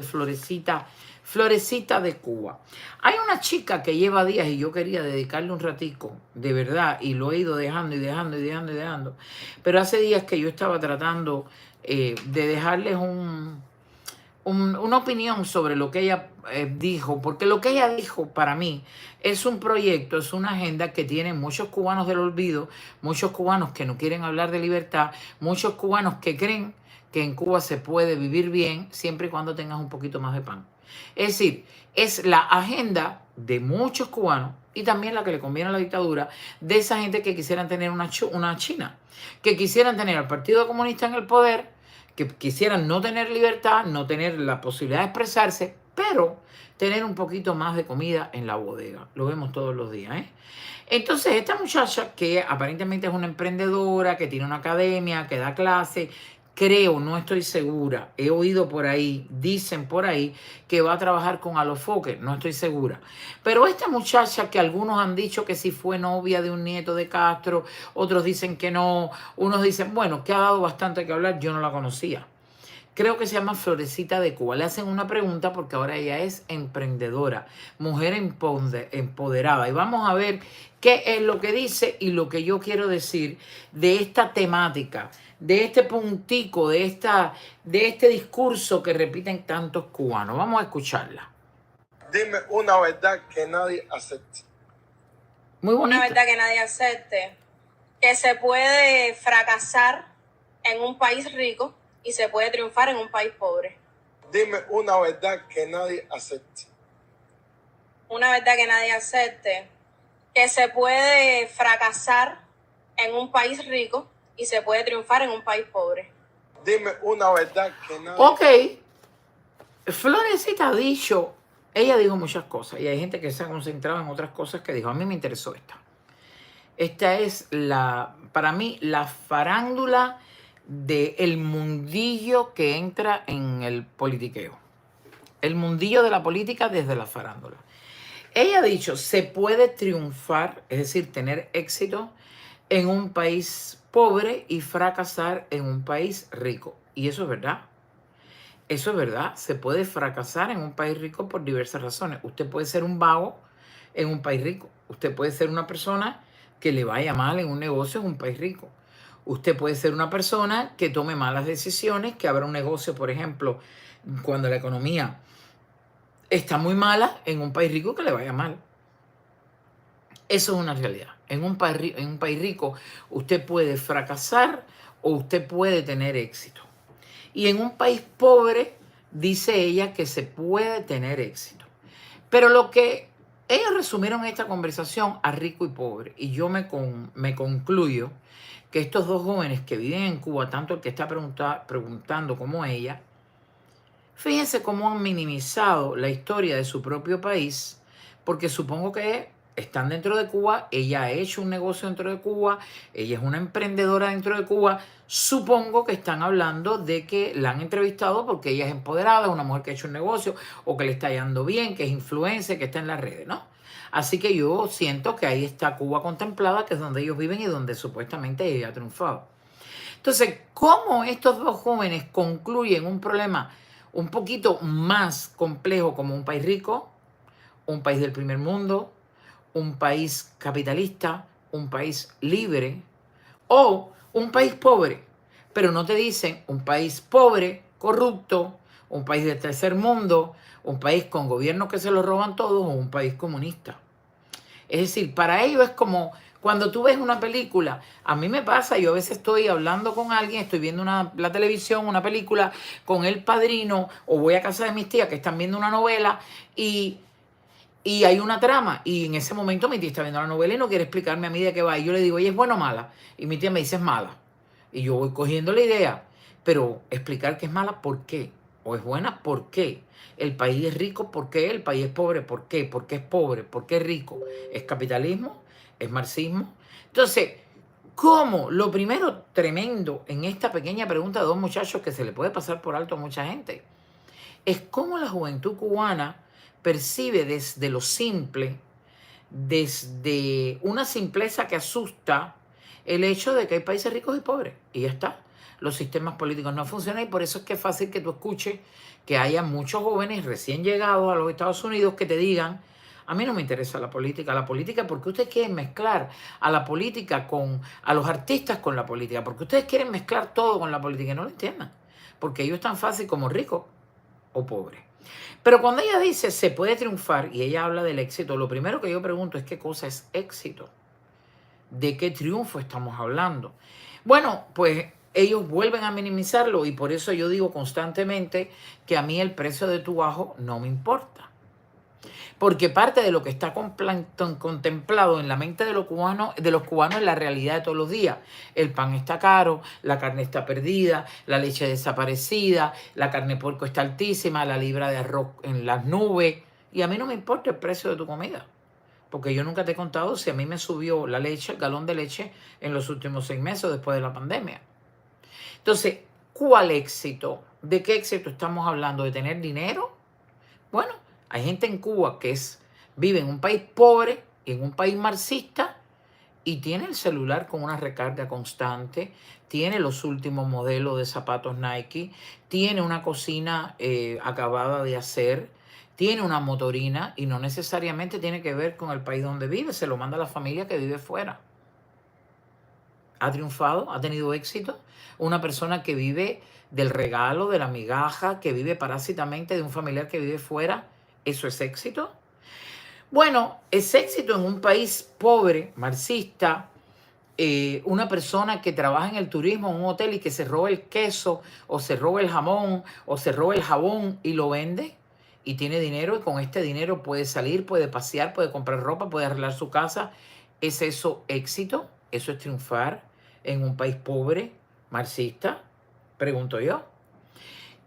Florecita de Cuba. Hay una chica que lleva días y yo quería dedicarle un ratico, de verdad, y lo he ido dejando y dejando y dejando y dejando. Pero hace días que yo estaba tratando de dejarles una opinión sobre lo que ella dijo, porque lo que ella dijo para mí es un proyecto, es una agenda que tienen muchos cubanos del olvido, muchos cubanos que no quieren hablar de libertad, muchos cubanos que creen que en Cuba se puede vivir bien siempre y cuando tengas un poquito más de pan. Es decir, es la agenda de muchos cubanos y también la que le conviene a la dictadura, de esa gente que quisieran tener una China, que quisieran tener al Partido Comunista en el poder, que quisieran no tener libertad, no tener la posibilidad de expresarse, pero tener un poquito más de comida en la bodega. Lo vemos todos los días, ¿eh? Entonces, esta muchacha que aparentemente es una emprendedora, que tiene una academia, que da clase, creo, no estoy segura, he oído por ahí, dicen por ahí, que va a trabajar con Alofoque, no estoy segura. Pero esta muchacha que algunos han dicho que sí fue novia de un nieto de Castro, otros dicen que no, unos dicen, bueno, que ha dado bastante que hablar, yo no la conocía. Creo que se llama Florecita de Cuba. Le hacen una pregunta porque ahora ella es emprendedora, mujer empoderada. Y vamos a ver qué es lo que dice y lo que yo quiero decir de esta temática, de este puntico, de este discurso que repiten tantos cubanos. Vamos a escucharla. Dime una verdad que nadie acepte. Muy bonita. Una verdad que nadie acepte. Que se puede fracasar en un país rico y se puede triunfar en un país pobre. Dime una verdad que nadie acepte. Una verdad que nadie acepte. Que se puede fracasar en un país rico y se puede triunfar en un país pobre. Dime una verdad que nadie... Ok. Florecita ha dicho, ella dijo muchas cosas y hay gente que se ha concentrado en otras cosas que dijo. A mí me interesó esta. Esta es para mí, la farándula del mundillo que entra en el politiqueo. El mundillo de la política desde la farándula. Ella ha dicho, se puede triunfar, es decir, tener éxito en un país pobre y fracasar en un país rico. Y eso es verdad. Eso es verdad. Se puede fracasar en un país rico por diversas razones. Usted puede ser un vago en un país rico. Usted puede ser una persona que le vaya mal en un negocio en un país rico. Usted puede ser una persona que tome malas decisiones, que abra un negocio, por ejemplo, cuando la economía está muy mala, en un país rico que le vaya mal. Eso es una realidad. En un país rico usted puede fracasar o usted puede tener éxito. Y en un país pobre, dice ella que se puede tener éxito. Pero lo que ellos resumieron esta conversación a rico y pobre, y yo me concluyo que estos dos jóvenes que viven en Cuba, tanto el que está preguntando como ella, fíjense cómo han minimizado la historia de su propio país, porque supongo que están dentro de Cuba, ella ha hecho un negocio dentro de Cuba, ella es una emprendedora dentro de Cuba, supongo que están hablando de que la han entrevistado porque ella es empoderada, es una mujer que ha hecho un negocio o que le está yendo bien, que es influencer, que está en las redes, ¿no? Así que yo siento que ahí está Cuba contemplada, que es donde ellos viven y donde supuestamente ella ha triunfado. Entonces, ¿cómo estos dos jóvenes concluyen un problema un poquito más complejo como un país rico, un país del primer mundo, un país capitalista, un país libre o un país pobre? Pero no te dicen un país pobre, corrupto, un país del tercer mundo, un país con gobiernos que se lo roban todos o un país comunista. Es decir, para ellos es como cuando tú ves una película. A mí me pasa, yo a veces estoy hablando con alguien, estoy viendo la televisión, una película con El Padrino, o voy a casa de mis tías que están viendo una novela y hay una trama. Y en ese momento mi tía está viendo la novela y no quiere explicarme a mí de qué va. Y yo le digo, oye, ¿es buena o mala? Y mi tía me dice, es mala. Y yo voy cogiendo la idea. Pero explicar que es mala, ¿por qué? ¿O es buena? ¿Por qué? El país es rico, ¿por qué? El país es pobre, ¿por qué? ¿Por qué es pobre? ¿Por qué es rico? ¿Es capitalismo? ¿Es marxismo? Entonces, ¿cómo? Lo primero tremendo en esta pequeña pregunta de dos muchachos que se le puede pasar por alto a mucha gente, es cómo la juventud cubana percibe desde lo simple, desde una simpleza que asusta, el hecho de que hay países ricos y pobres. Y ya está. los sistemas políticos no funcionan y por eso es que es fácil que tú escuches que haya muchos jóvenes recién llegados a los Estados Unidos que te digan, a mí no me interesa la política porque ustedes quieren mezclar a la política a los artistas con la política, porque ustedes quieren mezclar todo con la política y no lo entiendan, porque ellos es tan fácil como rico o pobre. Pero cuando ella dice se puede triunfar y ella habla del éxito, lo primero que yo pregunto es qué cosa es éxito, de qué triunfo estamos hablando. Bueno, pues ellos vuelven a minimizarlo y por eso yo digo constantemente que a mí el precio de tu ajo no me importa. Porque parte de lo que está contemplado en la mente de los cubanos es la realidad de todos los días. El pan está caro, la carne está perdida, la leche desaparecida, la carne de puerco está altísima, la libra de arroz en las nubes. Y a mí no me importa el precio de tu comida. Porque yo nunca te he contado si a mí me subió la leche, el galón de leche, en los últimos 6 meses después de la pandemia. Entonces, ¿cuál éxito? ¿De qué éxito estamos hablando? ¿De tener dinero? Bueno, hay gente en Cuba que vive en un país pobre, en un país marxista, y tiene el celular con una recarga constante, tiene los últimos modelos de zapatos Nike, tiene una cocina acabada de hacer, tiene una motorina y no necesariamente tiene que ver con el país donde vive, se lo manda a la familia que vive fuera. ¿Ha triunfado? ¿Ha tenido éxito? Una persona que vive del regalo, de la migaja, que vive parásitamente de un familiar que vive fuera, ¿eso es éxito? Bueno, es éxito en un país pobre, marxista, una persona que trabaja en el turismo, en un hotel y que se roba el queso, o se roba el jamón, o se roba el jabón y lo vende, y tiene dinero, y con este dinero puede salir, puede pasear, puede comprar ropa, puede arreglar su casa. ¿Es eso éxito? ¿Eso es triunfar en un país pobre, marxista? Pregunto yo.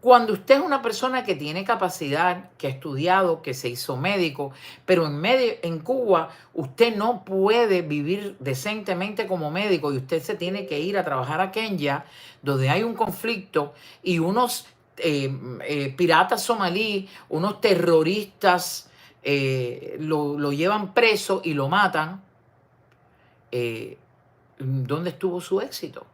Cuando usted es una persona que tiene capacidad, que ha estudiado, que se hizo médico, pero en Cuba usted no puede vivir decentemente como médico y usted se tiene que ir a trabajar a Kenia, donde hay un conflicto y unos piratas somalíes, unos terroristas lo llevan preso y lo matan. ¿Dónde estuvo su éxito?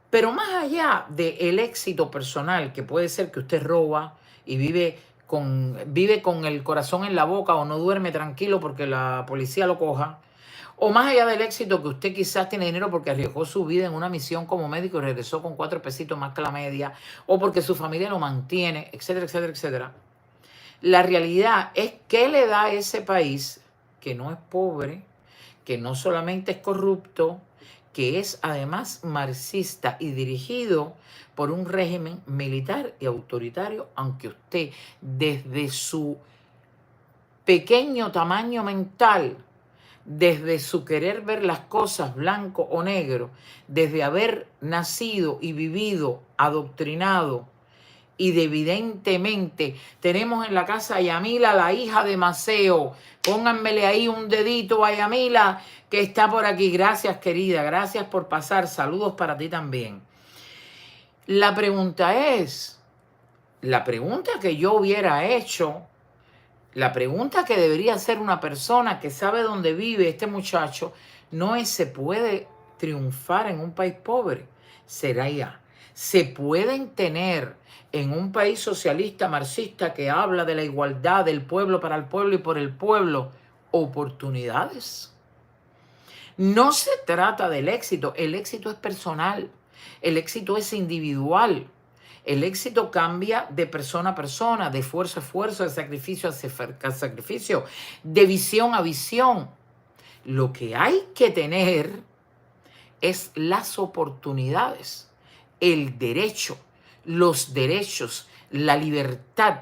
Pero más allá del éxito personal, que puede ser que usted roba y vive con el corazón en la boca o no duerme tranquilo porque la policía lo coja, o más allá del éxito que usted quizás tiene dinero porque arriesgó su vida en una misión como médico y regresó con 4 pesitos más que la media, o porque su familia lo mantiene, etcétera, etcétera, etcétera. La realidad es que le da a ese país que no es pobre, que no solamente es corrupto, que es además marxista y dirigido por un régimen militar y autoritario, aunque usted desde su pequeño tamaño mental, desde su querer ver las cosas blanco o negro, desde haber nacido y vivido adoctrinado, y de evidentemente tenemos en la casa a Yamila, la hija de Maceo. Pónganmele ahí un dedito a Yamila que está por aquí. Gracias, querida. Gracias por pasar. Saludos para ti también. La pregunta que yo hubiera hecho, la pregunta que debería hacer una persona que sabe dónde vive este muchacho, no es ¿se puede triunfar en un país pobre? Será ya. ¿Se pueden tener en un país socialista, marxista, que habla de la igualdad del pueblo para el pueblo y por el pueblo, oportunidades? No se trata del éxito. El éxito es personal. El éxito es individual. El éxito cambia de persona a persona, de esfuerzo a esfuerzo, de sacrificio a sacrificio, de visión a visión. Lo que hay que tener es las oportunidades, el derecho, los derechos, la libertad.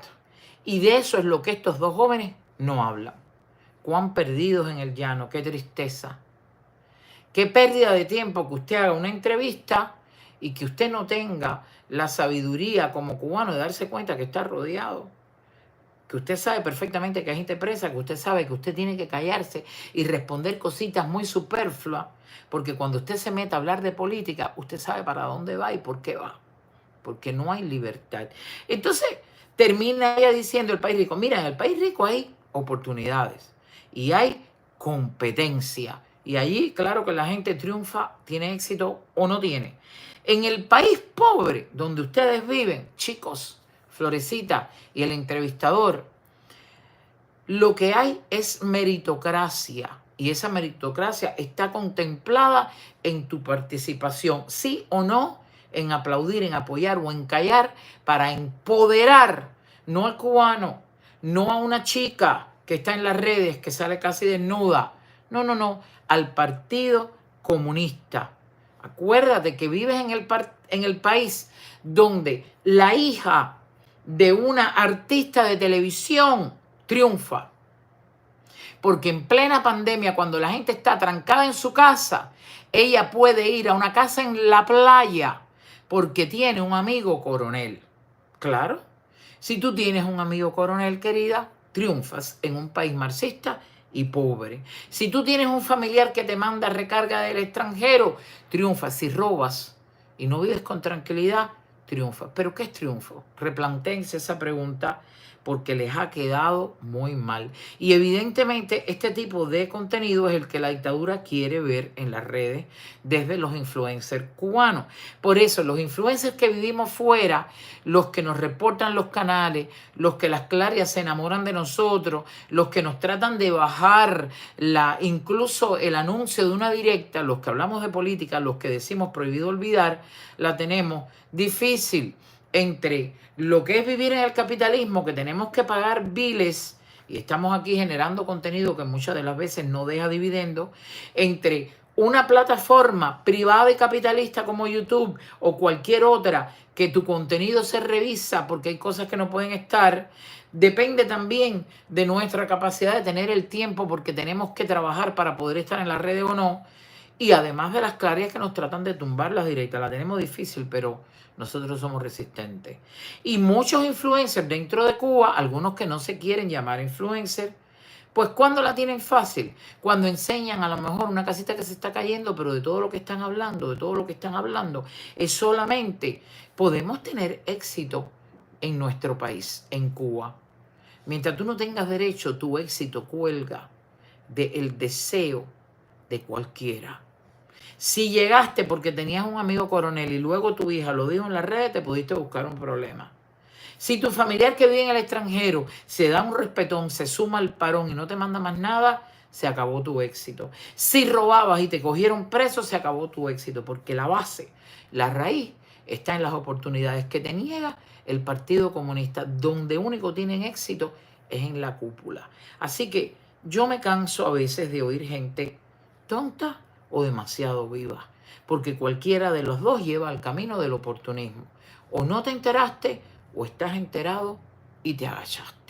Y de eso es lo que estos dos jóvenes no hablan. Cuán perdidos en el llano, qué tristeza. Qué pérdida de tiempo que usted haga una entrevista y que usted no tenga la sabiduría como cubano de darse cuenta que está rodeado. Que usted sabe perfectamente que hay gente presa, que usted sabe que usted tiene que callarse y responder cositas muy superfluas, porque cuando usted se mete a hablar de política, usted sabe para dónde va y por qué va. Porque no hay libertad. Entonces termina ella diciendo el país rico. Mira, en el país rico hay oportunidades y hay competencia. Y allí, claro que la gente triunfa, tiene éxito o no tiene. En el país pobre donde ustedes viven, chicos, Florecita y el entrevistador, lo que hay es meritocracia. Y esa meritocracia está contemplada en tu participación, sí o no, en aplaudir, en apoyar o en callar para empoderar, no al cubano, no a una chica que está en las redes, que sale casi desnuda. No, al Partido Comunista. Acuérdate que vives en el país donde la hija de una artista de televisión triunfa. Porque en plena pandemia, cuando la gente está trancada en su casa, ella puede ir a una casa en la playa porque tiene un amigo coronel. Claro, si tú tienes un amigo coronel, querida, triunfas en un país marxista y pobre. Si tú tienes un familiar que te manda recarga del extranjero, triunfas. Si robas y no vives con tranquilidad, triunfas. ¿Pero qué es triunfo? Replantéense esa pregunta porque les ha quedado muy mal. Y evidentemente este tipo de contenido es el que la dictadura quiere ver en las redes desde los influencers cubanos. Por eso los influencers que vivimos fuera, los que nos reportan los canales, los que las clarias se enamoran de nosotros, los que nos tratan de bajar incluso el anuncio de una directa, los que hablamos de política, los que decimos prohibido olvidar, la tenemos difícil. Entre lo que es vivir en el capitalismo, que tenemos que pagar biles y estamos aquí generando contenido que muchas de las veces no deja dividendo, entre una plataforma privada y capitalista como YouTube o cualquier otra que tu contenido se revisa porque hay cosas que no pueden estar, depende también de nuestra capacidad de tener el tiempo porque tenemos que trabajar para poder estar en las redes o no. Y además de las clarias que nos tratan de tumbar las directas, la tenemos difícil, pero nosotros somos resistentes. Y muchos influencers dentro de Cuba, algunos que no se quieren llamar influencers, pues ¿cuándo la tienen fácil? Cuando enseñan a lo mejor una casita que se está cayendo, pero de todo lo que están hablando, es solamente podemos tener éxito en nuestro país, en Cuba. Mientras tú no tengas derecho, tu éxito cuelga del deseo de cualquiera. Si llegaste porque tenías un amigo coronel y luego tu hija lo dijo en las redes, te pudiste buscar un problema. Si tu familiar que vive en el extranjero se da un respetón, se suma al parón y no te manda más nada, se acabó tu éxito. Si robabas y te cogieron preso, se acabó tu éxito, porque la base, la raíz, está en las oportunidades que te niega el Partido Comunista. Donde único tienen éxito es en la cúpula. Así que yo me canso a veces de oír gente tonta o demasiado viva, porque cualquiera de los dos lleva al camino del oportunismo. O no te enteraste o estás enterado y te agachaste.